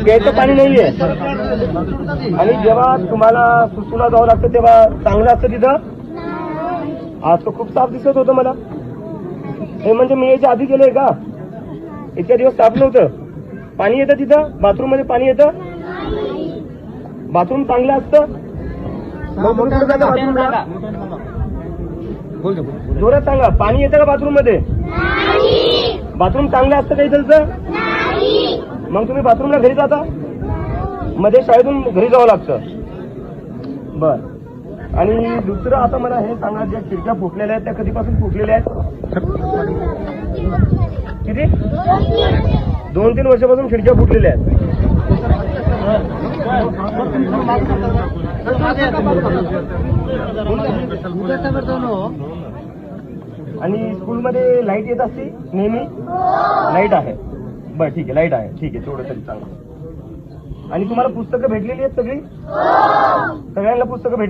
प्यायचं पाणी नाहीये. आणि जेव्हा तुम्हाला सुसूला जावं लागतं तेव्हा चांगलं असतं तिथं. आज तर खूप साफ दिसत होतं मला. हे म्हणजे मी याच्या आधी गेलोय का? इतक्या दिवस साफ नव्हतं. पाणी येतं तिथं? बाथरूम मध्ये पाणी येतं? बाथरूम चांगलं असतं? बाथरूमला जोरात सांगा, पाणी येतं का बाथरूम मध्ये? बाथरूम चांगलं असतं का इथलचं? मग तुम्ही बाथरूमला घरी जाता? मध्ये शाळेतून घरी जावं लागतं. बर. आणि दुसरं आता मला हे सांगा, ज्या खिडक्या फुटलेल्या आहेत त्या कधीपासून फुटलेल्या आहेत? किती? 2-3 वर्षापासून खिडक्या फुटलेल्या आहेत. आणि स्कूलमध्ये लाईट येत असते नेहमी? लाईट आहे. बरं ठीक आहे, लाईट आहे. ठीक आहे, तेवढं तरी चांगलं. आणि तुम्हाला पुस्तकं भेटलेली आहेत सगळी? सगळ्यांना पुस्तकं भेटली?